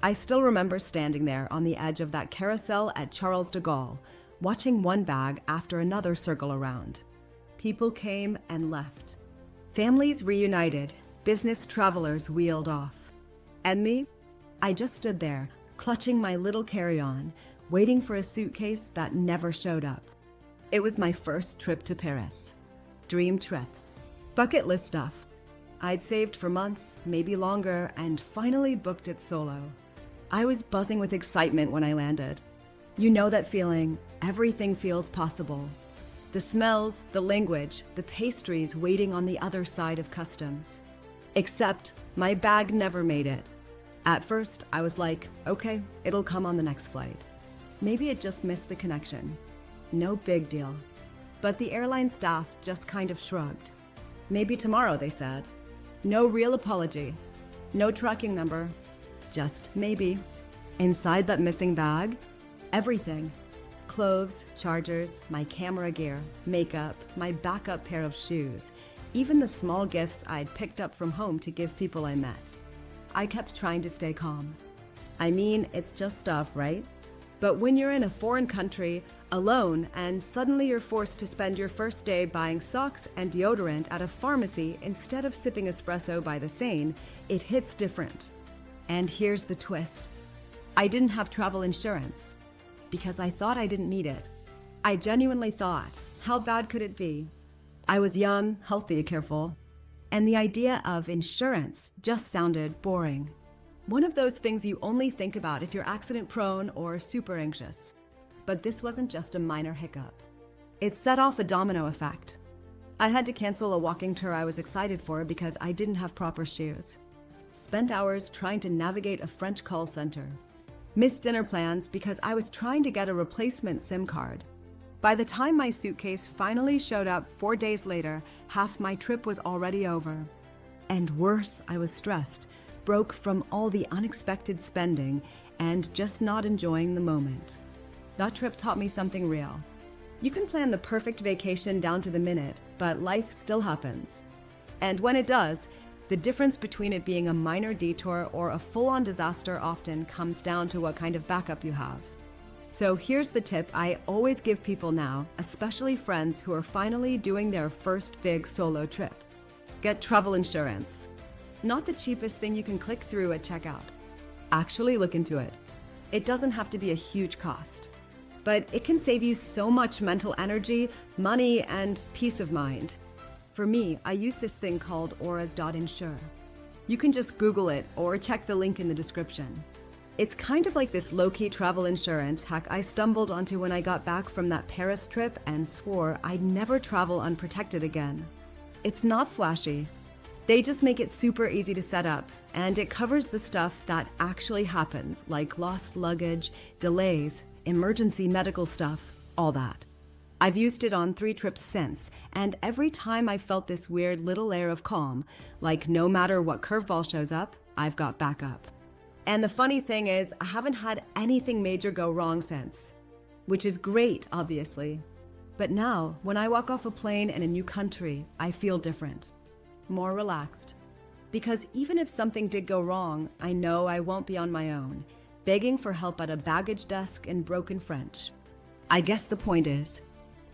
I still remember standing there on the edge of that carousel at Charles de Gaulle, watching one bag after another circle around. People came and left. Families reunited, business travelers wheeled off. And me? I just stood there, clutching my little carry-on, waiting for a suitcase that never showed up. It was my first trip to Paris. Dream trip. Bucket list stuff. I'd saved for months, maybe longer, and finally booked it solo. I was buzzing with excitement when I landed. You know that feeling, everything feels possible. The smells, the language, the pastries waiting on the other side of customs. Except my bag never made it. At first, I was like, okay, it'll come on the next flight. Maybe it just missed the connection. No big deal. But the airline staff just kind of shrugged. Maybe tomorrow, they said. No real apology. No tracking number. Just maybe. Inside that missing bag, everything. Clothes, chargers, my camera gear, makeup, my backup pair of shoes, even the small gifts I'd picked up from home to give people I met. I kept trying to stay calm. I mean, it's just stuff, right? But when you're in a foreign country, alone, and suddenly you're forced to spend your first day buying socks and deodorant at a pharmacy instead of sipping espresso by the Seine, it hits different. And here's the twist. I didn't have travel insurance because I thought I didn't need it. I genuinely thought, how bad could it be? I was young, healthy, careful, and the idea of insurance just sounded boring. One of those things you only think about if you're accident-prone or super anxious. But this wasn't just a minor hiccup. It set off a domino effect. I had to cancel a walking tour I was excited for because I didn't have proper shoes. Spent hours trying to navigate a French call center. Missed dinner plans because I was trying to get a replacement SIM card. By the time my suitcase finally showed up 4 days later, half my trip was already over. And worse, I was stressed, broke from all the unexpected spending, and just not enjoying the moment. That trip taught me something real. You can plan the perfect vacation down to the minute, but life still happens. And when it does, the difference between it being a minor detour or a full-on disaster often comes down to what kind of backup you have. So here's the tip I always give people now, especially friends who are finally doing their first big solo trip. Get travel insurance. Not the cheapest thing you can click through at checkout. Actually look into it. It doesn't have to be a huge cost, but it can save you so much mental energy, money, and peace of mind. For me, I use this thing called auras.insure. You can just Google it or check the link in the description. It's kind of like this low-key travel insurance hack I stumbled onto when I got back from that Paris trip and swore I'd never travel unprotected again. It's not flashy. They just make it super easy to set up, and it covers the stuff that actually happens, like lost luggage, delays, emergency medical stuff, all that. I've used it on 3 trips since, and every time I've felt this weird little layer of calm, like no matter what curveball shows up, I've got backup. And the funny thing is, I haven't had anything major go wrong since, which is great, obviously. But now, when I walk off a plane in a new country, I feel different, more relaxed. Because even if something did go wrong, I know I won't be on my own, begging for help at a baggage desk in broken French. I guess the point is,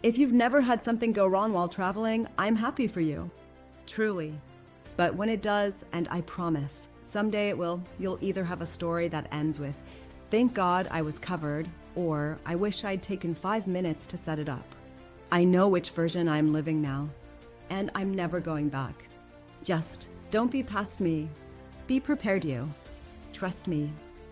if you've never had something go wrong while traveling, I'm happy for you. Truly. But when it does, and I promise, someday it will, you'll either have a story that ends with, thank God I was covered, or I wish I'd taken 5 minutes to set it up. I know which version I'm living now, and I'm never going back. Just don't be past me. Be prepared, you. Trust me,